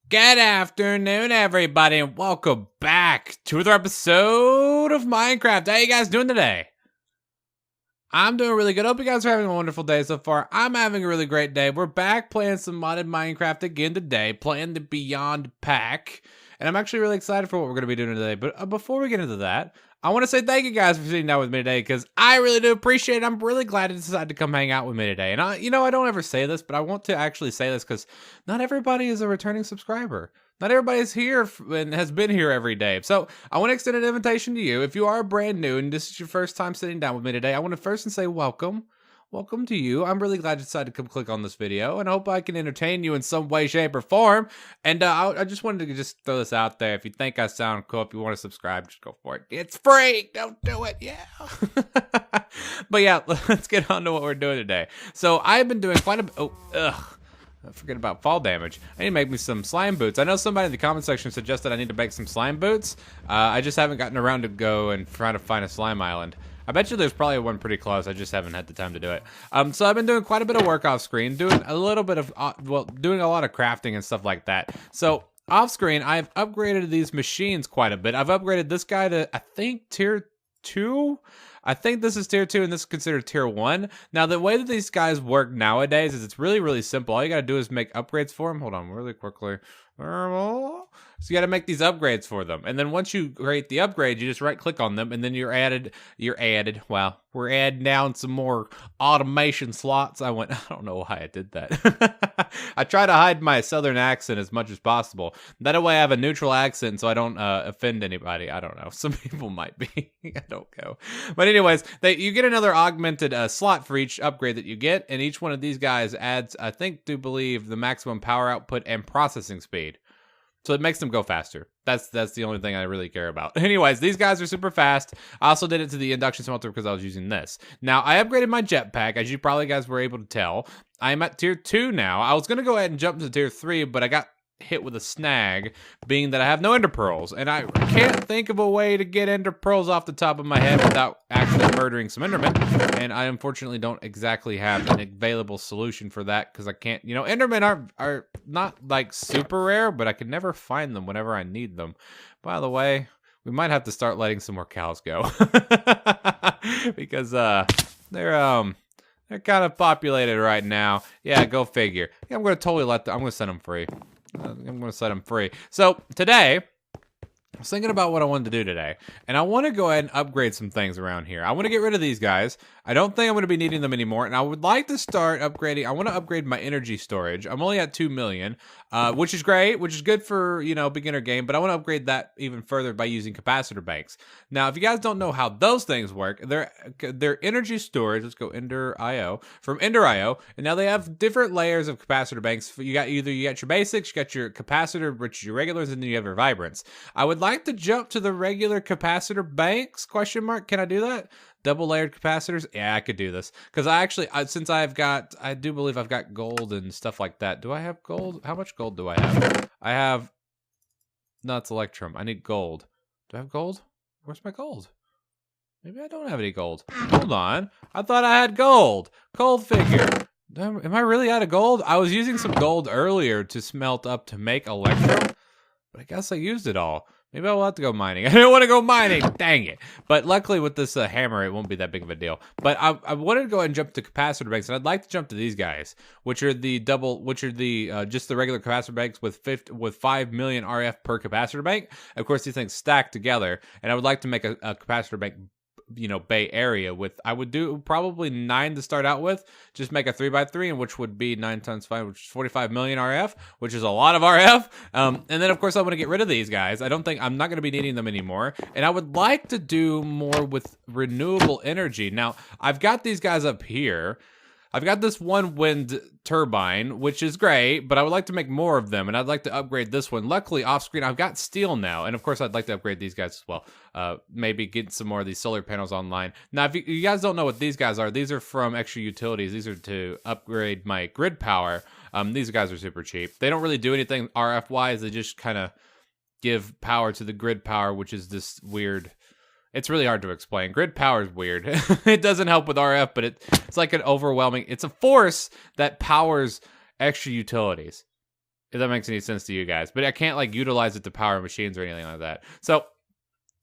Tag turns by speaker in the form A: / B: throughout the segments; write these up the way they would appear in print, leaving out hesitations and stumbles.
A: Good afternoon, everybody, and welcome back to another episode of Minecraft. How you guys doing today? I'm doing really good. Hope you guys are having a wonderful day so far. I'm having a really great day. We're back playing some modded Minecraft again today, playing the Beyond Pack. And I'm actually really excited for what we're going to be doing today. But before we get into that, I want to say thank you guys for sitting down with me today because I really do appreciate it. I'm really glad you decided to come hang out with me today. And I don't ever say this, but I want to actually say this because not everybody is a returning subscriber. Not everybody's here and has been here every day. So I want to extend an invitation to you. If you are brand new and this is your first time sitting down with me today, I want to first say welcome. Welcome to you. I'm really glad you decided to come click on this video, and I hope I can entertain you in some way, shape, or form. And I just wanted to just throw this out there. If you think I sound cool, if you want to subscribe, just go for it. It's free. Don't do it. Yeah. But yeah, let's get on to what we're doing today. So I've been doing quite a bit. I forget about fall damage. I need to make me some slime boots. I know somebody in the comment section suggested I need to make some slime boots. I just haven't gotten around to go and try to find a slime island. I bet you there's probably one pretty close. I just haven't had the time to do it. So I've been doing quite a bit of work off screen, doing a little bit of, doing a lot of crafting and stuff like that. So off screen, I've upgraded these machines quite a bit. I've upgraded this guy to, I think, tier 2. I think this is tier 2 and this is considered tier 1. Now, the way that these guys work nowadays is it's really, really simple. All you got to do is make upgrades for them. Hold on really quickly. So you got to make these upgrades for them. And then once you create the upgrade, you just right click on them and then you're added, well, we're adding down some more automation slots. I don't know why I did that. I try to hide my southern accent as much as possible. That way I have a neutral accent so I don't offend anybody. I don't know. Some people might be. I don't know. But anyways, you get another augmented slot for each upgrade that you get. And each one of these guys adds, I believe, the maximum power output and processing speed. So it makes them go faster. That's the only thing I really care about. Anyways, these guys are super fast. I also did it to the induction smelter because I was using this. Now, I upgraded my jetpack, as you probably guys were able to tell. I'm at tier 2 now. I was going to go ahead and jump to tier 3, but I got hit with a snag, being that I have no ender pearls. And I can't think of a way to get ender pearls off the top of my head without actually murdering some endermen. And I unfortunately don't exactly have an available solution for that because I can't, endermen are not like super rare, but I can never find them whenever I need them. By the way, we might have to start letting some more cows go because they're kind of populated right now. Yeah, go figure. Yeah, I'm going to totally I'm going to send them free. I'm going to set them free. So today, I was thinking about what I wanted to do today, and I want to go ahead and upgrade some things around here. I want to get rid of these guys. I don't think I'm going to be needing them anymore, and I would like to start upgrading. I want to upgrade my energy storage. I'm only at 2 million, which is great, which is good for, beginner game, but I want to upgrade that even further by using capacitor banks. Now, if you guys don't know how those things work, they're energy storage. Let's go Ender.io, from Ender.io, and now they have different layers of capacitor banks. You got your basics, you got your capacitor, which is your regulars, and then you have your vibrants. I would like to jump to the regular capacitor banks, ? Can I do that? Double layered capacitors? Yeah, I could do this. Because since I do believe I've got gold and stuff like that. Do I have gold? How much gold do I have? I have, no, it's electrum. I need gold. Do I have gold? Where's my gold? Maybe I don't have any gold. Hold on. I thought I had gold. Gold figure. Am I really out of gold? I was using some gold earlier to smelt up to make electrum, but I guess I used it all. Maybe I will have to go mining. I don't want to go mining. Dang it. But luckily with this hammer, it won't be that big of a deal. But I wanted to go ahead and jump to capacitor banks, and I'd like to jump to these guys, which are just the regular capacitor banks with 5 million RF per capacitor bank. Of course, these things stack together, and I would like to make a capacitor bank, bay area with, I would do probably 9 to start out with, just make a 3x3, and which would be 9 times 5, which is 45 million RF, which is a lot of RF. And then of course I want to get rid of these guys. I'm not going to be needing them anymore, and I would like to do more with renewable energy. Now I've got these guys up here. I've got this one wind turbine, which is great, but I would like to make more of them, and I'd like to upgrade this one. Luckily, off screen, I've got steel now, and of course, I'd like to upgrade these guys as well. Maybe get some more of these solar panels online. Now, if you guys don't know what these guys are, these are from Extra Utilities. These are to upgrade my grid power. These guys are super cheap. They don't really do anything RF-wise. They just kind of give power to the grid power, which is this weird... It's really hard to explain. Grid power is weird. It doesn't help with RF, but it's like an overwhelming... It's a force that powers Extra Utilities. if that makes any sense to you guys. But I can't like utilize it to power machines or anything like that. So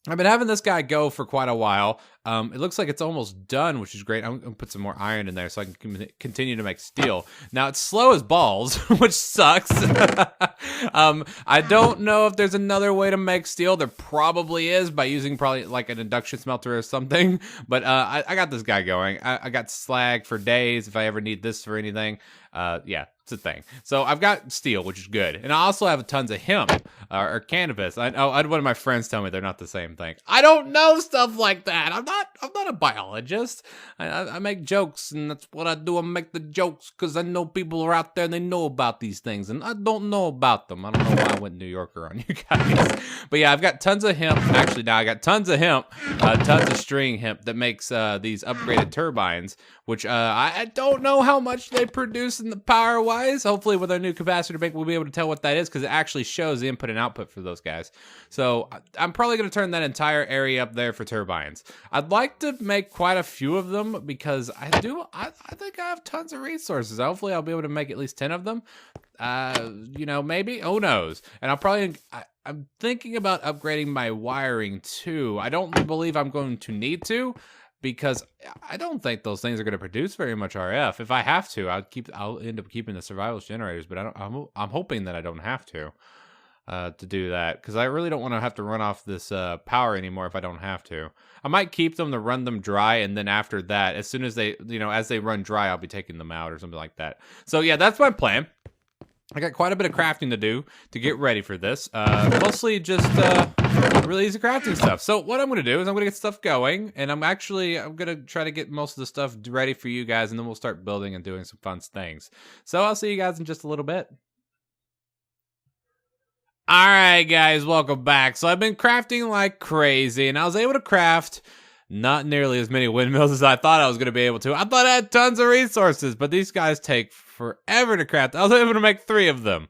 A: I've been having this guy go for quite a while. It looks like it's almost done, which is great. I'm going to put some more iron in there so I can continue to make steel. Now, it's slow as balls, which sucks. I don't know if there's another way to make steel. There probably is by using probably like an induction smelter or something. But I got this guy going. I got slag for days if I ever need this for anything. Yeah, it's a thing. So I've got steel, which is good. And I also have tons of hemp or cannabis. I had one of my friends tell me they're not the same thing. I don't know stuff like that. I'm not a biologist. I make jokes, and that's what I do. I make the jokes because I know people are out there and they know about these things, and I don't know about them. I don't know why I went New Yorker on you guys. But yeah, I've got tons of hemp. Actually, now I got tons of hemp, tons of string hemp that makes these upgraded turbines, which I don't know how much they produce in the power-wise. Hopefully with our new capacitor bank, we'll be able to tell what that is because it actually shows the input and output for those guys. So I'm probably going to turn that entire area up there for turbines. I'd like to make quite a few of them because I think I have tons of resources. Hopefully I'll be able to make at least 10 of them. You know, maybe, who knows? And I'm thinking about upgrading my wiring too. I don't believe I'm going to need to, because I don't think those things are going to produce very much RF. If I have to, I'll end up keeping the survival generators, but I'm hoping that I don't have to do that, because I really don't want to have to run off this power anymore if I don't have to. I might keep them to run them dry, and then after that, as soon as they, as they run dry, I'll be taking them out or something like that. So yeah, that's my plan. I got quite a bit of crafting to do to get ready for this. Mostly just really easy crafting stuff. So what I'm going to do is I'm going to get stuff going, and I'm going to try to get most of the stuff ready for you guys, and then we'll start building and doing some fun things. So I'll see you guys in just a little bit. All right, guys, welcome back. So I've been crafting like crazy, and I was able to craft not nearly as many windmills as I thought I was going to be able to. I thought I had tons of resources, but these guys take forever to craft. I was able to make 3 of them.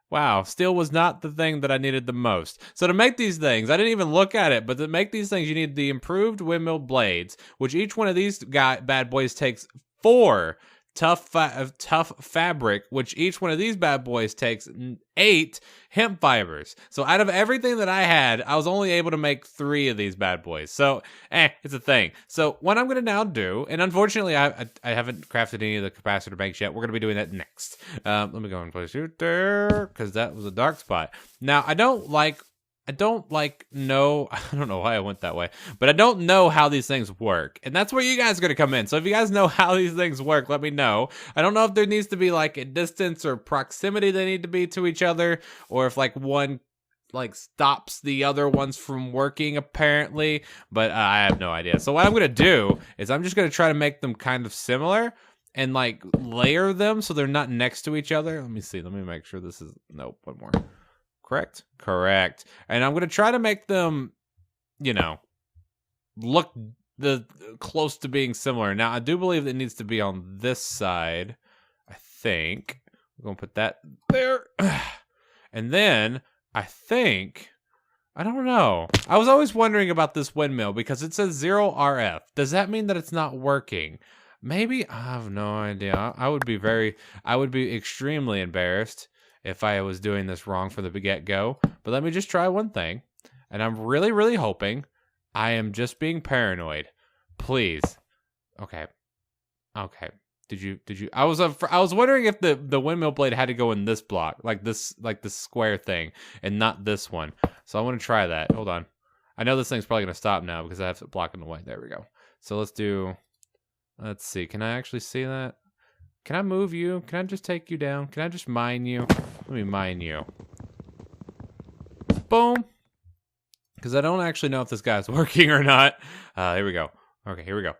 A: Wow, steel was not the thing that I needed the most. So to make these things, I didn't even look at it, but to make these things, you need the improved windmill blades, which each one of these bad boys takes 4 tough fabric, which each one of these bad boys takes 8 hemp fibers. So out of everything that I had, I was only able to make 3 of these bad boys. So, it's a thing. So what I'm going to now do, and unfortunately I haven't crafted any of the capacitor banks yet. We're going to be doing that next. Let me go and place it there, because that was a dark spot. Now, I don't know, I don't know why I went that way, but I don't know how these things work. And that's where you guys are going to come in. So if you guys know how these things work, let me know. I don't know if there needs to be like a distance or proximity they need to be to each other, or if like one like stops the other ones from working apparently, but I have no idea. So what I'm going to do is I'm just going to try to make them kind of similar and like layer them so they're not next to each other. Let me see. Let me make sure this is, nope, one more. Correct. And I'm going to try to make them, look close to being similar. Now, I do believe it needs to be on this side, I think. We're going to put that there. And then, I don't know. I was always wondering about this windmill because it says 0 RF. Does that mean that it's not working? Maybe? I have no idea. I would be extremely embarrassed if I was doing this wrong from the get-go. But let me just try one thing. And I'm really, really hoping I am just being paranoid. Please. Okay. Did you? I was wondering if the windmill blade had to go in this block, like this square thing, and not this one. So I want to try that. Hold on. I know this thing's probably going to stop now because I have it blocking the way. There we go. So let's see. Can I actually see that? Can I move you? Can I just take you down? Can I just mine you? Let me mine you. Boom. Because I don't actually know if this guy's working or not. Here we go. Okay, here we go.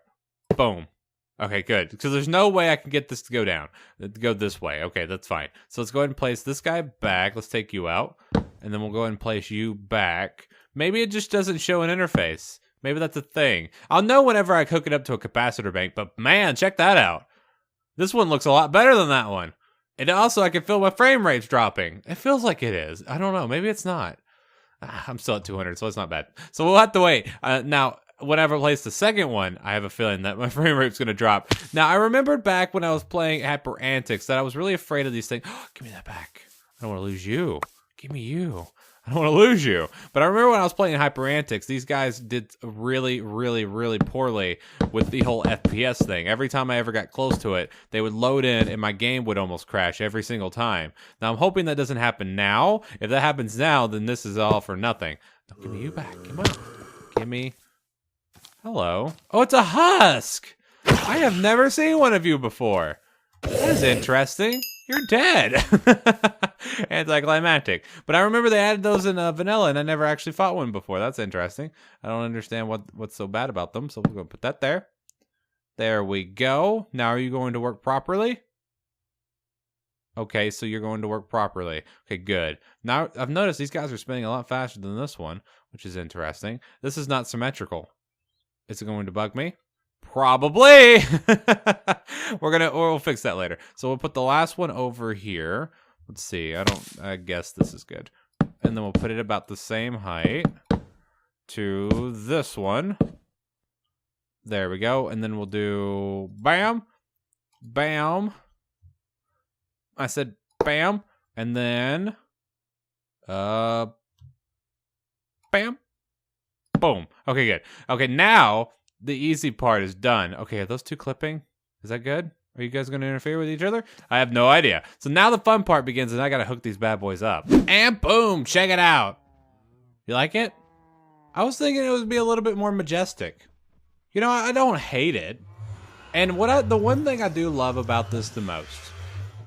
A: Boom. Okay, good. Because there's no way I can get this to go down. Go this way. Okay, that's fine. So let's go ahead and place this guy back. Let's take you out. And then we'll go ahead and place you back. Maybe it just doesn't show an interface. Maybe that's a thing. I'll know whenever I hook it up to a capacitor bank. But man, check that out. This one looks a lot better than that one. And also, I can feel my frame rates dropping. It feels like it is. I don't know. Maybe it's not. I'm still at 200, so it's not bad. So we'll have to wait. Now, whenever I place the second one, I have a feeling that my frame rate's going to drop. Now, I remembered back when I was playing Hyper Antics that I was really afraid of these things. Give me that back. I don't want to lose you. Give me you. I don't want to lose you. But I remember when I was playing Hyper Antics, these guys did really, really, really poorly with the whole FPS thing. Every time I ever got close to it, they would load in and my game would almost crash every single time. Now, I'm hoping that doesn't happen now. If that happens now, then this is all for nothing. No, give me you back. Come on. Give me... Hello. Oh, it's a husk! I have never seen one of you before. That is interesting. You're dead. Anticlimactic. But I remember they added those in vanilla, and I never actually fought one before. That's interesting. I don't understand what's so bad about them, so we're going to put that there. There we go. Now are you going to work properly? Okay, so you're going to work properly. Okay, good. Now, I've noticed these guys are spinning a lot faster than this one, which is interesting. This is not symmetrical. Is it going to bug me? Probably. We'll fix that later. So we'll put the last one over here. Let's see. I guess this is good. And then we'll put it about the same height to this one. There we go. And then we'll do bam, bam. I said bam, and then bam, boom. Okay, good. Okay, now the easy part is done. Okay, are those two clipping? Is that good? Are you guys going to interfere with each other? I have no idea. So now the fun part begins, and I got to hook these bad boys up. And boom, check it out. You like it? I was thinking it would be a little bit more majestic. You know, I don't hate it. And the one thing I do love about this the most,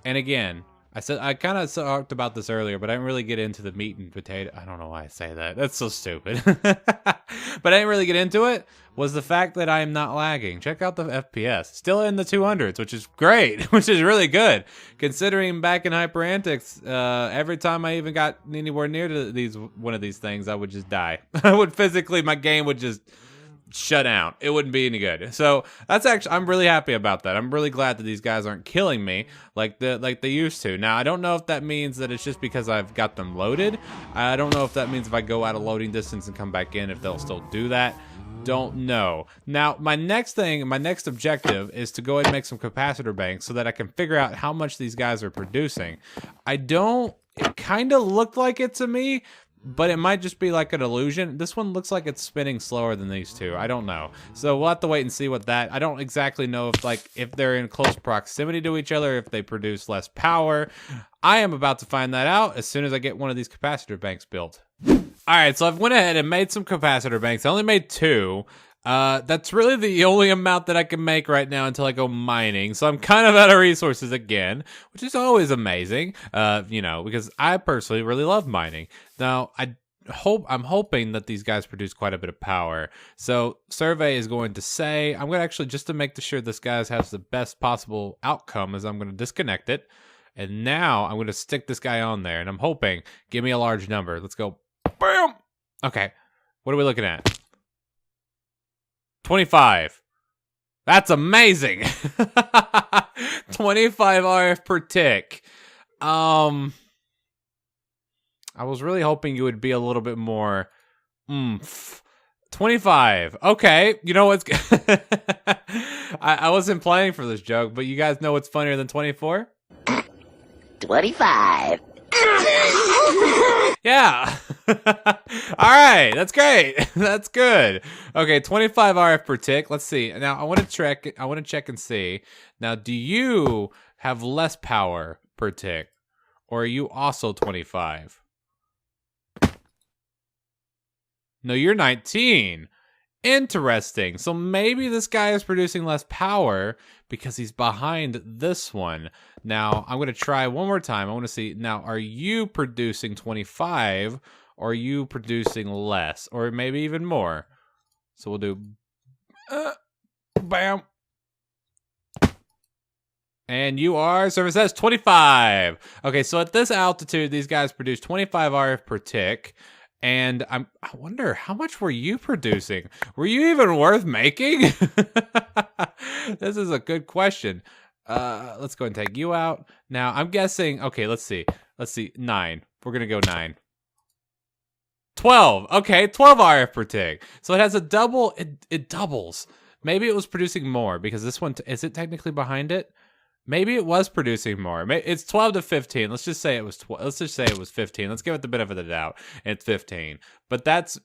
A: and again, I kind of talked about this earlier, but I didn't really get into the meat and potato. I don't know why I say that. That's so stupid. But I didn't really get into it, was the fact that I am not lagging. Check out the FPS. Still in the 200s, which is great, which is really good. Considering back in Hyper Antics, every time I even got anywhere near to one of these things, I would just die. My game would just shut down. It wouldn't be any good. So I'm really happy about that. I'm really glad that these guys aren't killing me like they used to. Now, I don't know if that means that it's just because I've got them loaded. I don't know if that means if I go out of loading distance and come back in, if they'll still do that. Don't know. Now, my next objective is to go ahead and make some capacitor banks so that I can figure out how much these guys are producing. It kind of looked like it to me, but it might just be like an illusion. This one looks like it's spinning slower than these two. I don't know. So we'll have to wait and see what I don't exactly know if they're in close proximity to each other, if they produce less power. I am about to find that out as soon as I get one of these capacitor banks built. All right, so I've went ahead and made some capacitor banks. I only made 2. That's really the only amount that I can make right now until I go mining. So I'm kind of out of resources again, which is always amazing, because I personally really love mining. Now, I'm hoping that these guys produce quite a bit of power. So survey is going to say, I'm going to actually, just to make sure this guy has the best possible outcome, is I'm going to disconnect it. And now I'm going to stick this guy on there. And I'm hoping, give me a large number. Let's go. Bam! Okay. What are we looking at? 25. That's amazing. 25 RF per tick. I was really hoping you would be a little bit more 25. Okay. You know what's I wasn't planning for this joke, but you guys know what's funnier than 24?
B: 25.
A: Yeah. All right. That's great. That's good. Okay. 25 RF per tick. Let's see. Now I want to check and see. Now, do you have less power per tick, or are you also 25? No, you're 19. Interesting. So maybe this guy is producing less power because he's behind this one. Now, I'm going to try one more time. I want to see. Now, are you producing 25 or are you producing less or maybe even more? So we'll do bam. And you are, service says 25. Okay, so at this altitude, these guys produce 25 RF per tick. And I wonder, how much were you producing? Were you even worth making? This is a good question. Let's go and take you out. Now, I'm guessing, okay, let's see. 9. We're going to go 9. 12. Okay, 12 RF per tick. So it has a double, it doubles. Maybe it was producing more because this one, is it technically behind it? Maybe it was producing more. It's 12 to 15. Let's just say it was 12. Let's just say it was 15. Let's give it the benefit of the doubt. It's 15. But that's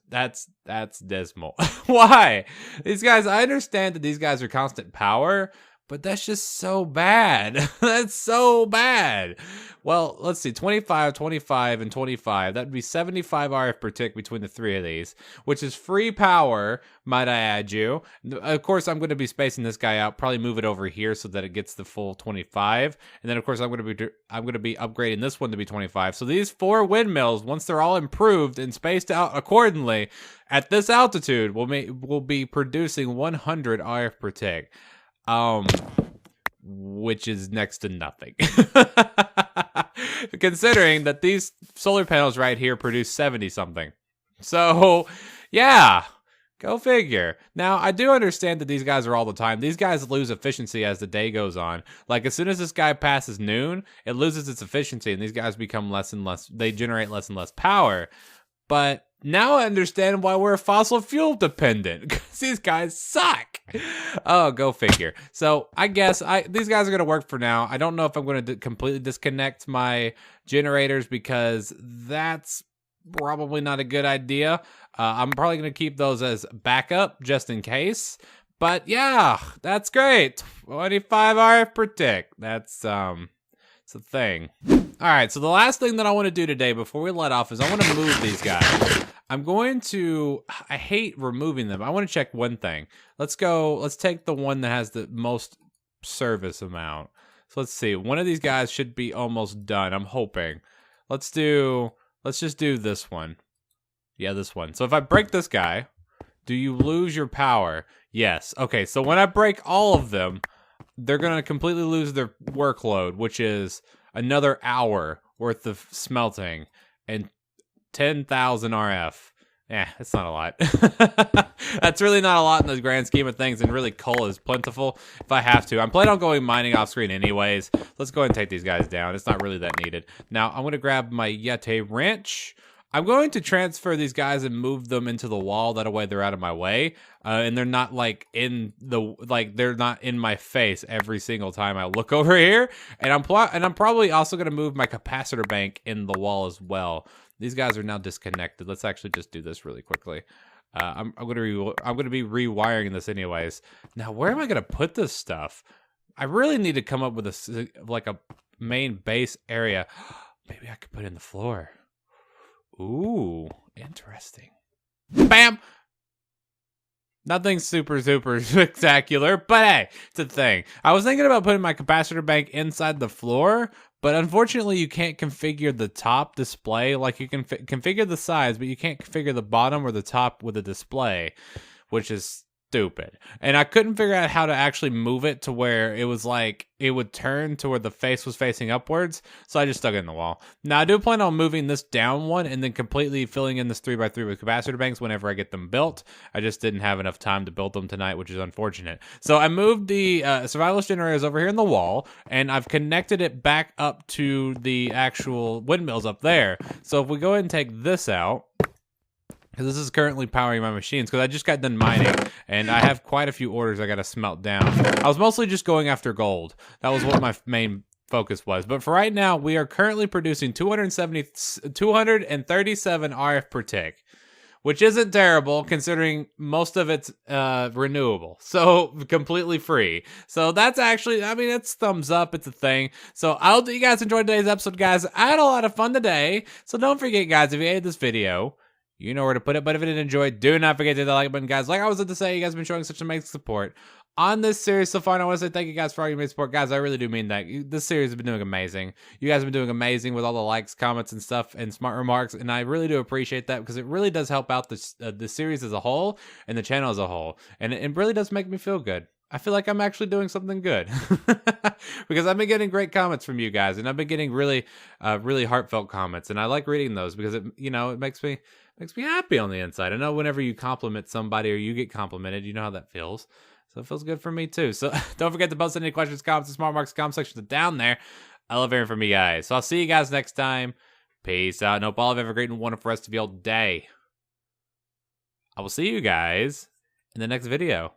A: dismal. Why? These guys, I understand that these guys are constant power, but that's just so bad. That's so bad. Well, let's see. 25, 25, and 25. That'd be 75 RF per tick between the three of these, which is free power, might I add you. Of course, I'm going to be spacing this guy out, probably move it over here so that it gets the full 25. And then, of course, I'm going to be upgrading this one to be 25. So these 4 windmills, once they're all improved and spaced out accordingly, at this altitude, will be producing 100 RF per tick. Which is next to nothing. Considering that these solar panels right here produce 70 something. So, yeah, go figure. Now, I do understand that these guys are all the time. These guys lose efficiency as the day goes on. Like, as soon as this guy passes noon, it loses its efficiency, and these guys become less and less, they generate less and less power. But now I understand why we're fossil fuel dependent, because these guys suck. Oh, go figure. So I guess these guys are going to work for now. I don't know if I'm going to completely disconnect my generators, because that's probably not a good idea. I'm probably going to keep those as backup just in case. But yeah, that's great. 25 RF per tick. That's it's a thing. All right, so the last thing that I want to do today before we let off is I want to move these guys. I hate removing them. I want to check one thing. Let's take the one that has the most service amount. So let's see. One of these guys should be almost done, I'm hoping. Let's just do this one. Yeah, this one. So if I break this guy, do you lose your power? Yes. Okay, so when I break all of them, they're going to completely lose their workload, which is another hour worth of smelting and 10,000 RF. It's not a lot. That's really not a lot in the grand scheme of things, and really coal is plentiful if I have to. I'm planning on going mining off screen anyways. Let's go ahead and take these guys down. It's not really that needed. Now, I'm going to grab my Yeti wrench. I'm going to transfer these guys and move them into the wall. That way they're out of my way. And they're not they're not in my face every single time I look over here. And I'm probably also going to move my capacitor bank in the wall as well. These guys are now disconnected. Let's actually just do this really quickly. I'm going to be rewiring this anyways. Now, where am I going to put this stuff? I really need to come up with a main base area. Maybe I could put it in the floor. Ooh, interesting. Bam! Nothing super spectacular, but hey, it's a thing. I was thinking about putting my capacitor bank inside the floor, but unfortunately you can't configure the top display. Like, you can configure the sides, but you can't configure the bottom or the top with the display, which is stupid. And I couldn't figure out how to actually move it to where it was like it would turn to where the face was facing upwards, so I just stuck it in the wall. Now, I do plan on moving this down one and then completely filling in this 3x3 with capacitor banks whenever I get them built. I just didn't have enough time to build them tonight, which is unfortunate. So I moved the survivalist generators over here in the wall, and I've connected it back up to the actual windmills up there. So if we go ahead and take this out, because this is currently powering my machines, because I just got done mining, and I have quite a few orders I got to smelt down. I was mostly just going after gold. That was what my main focus was. But for right now, we are currently producing 237 RF per tick, which isn't terrible considering most of it's renewable. So completely free. So that's actually, I mean, it's thumbs up. It's a thing. So I hope that you guys enjoyed today's episode, guys. I had a lot of fun today. So don't forget, guys, if you hated this video, you know where to put it. But if you didn't enjoy it, do not forget to hit that like button, guys. Like I was about to say, you guys have been showing such amazing support on this series so far. And I want to say thank you guys for all your amazing support. Guys, I really do mean that. This series has been doing amazing. You guys have been doing amazing with all the likes, comments, and stuff, and smart remarks. And I really do appreciate that, because it really does help out the series as a whole and the channel as a whole. And it really does make me feel good. I feel like I'm actually doing something good because I've been getting great comments from you guys, and I've been getting really heartfelt comments, and I like reading those because it makes me happy on the inside. I know whenever you compliment somebody or you get complimented, you know how that feels. So it feels good for me too. So don't forget to post any questions, comments, and smart marks in the comment section down there. I love hearing from you guys. So I'll see you guys next time. Peace out. And hope all have a great and wonderful rest of your day. I will see you guys in the next video.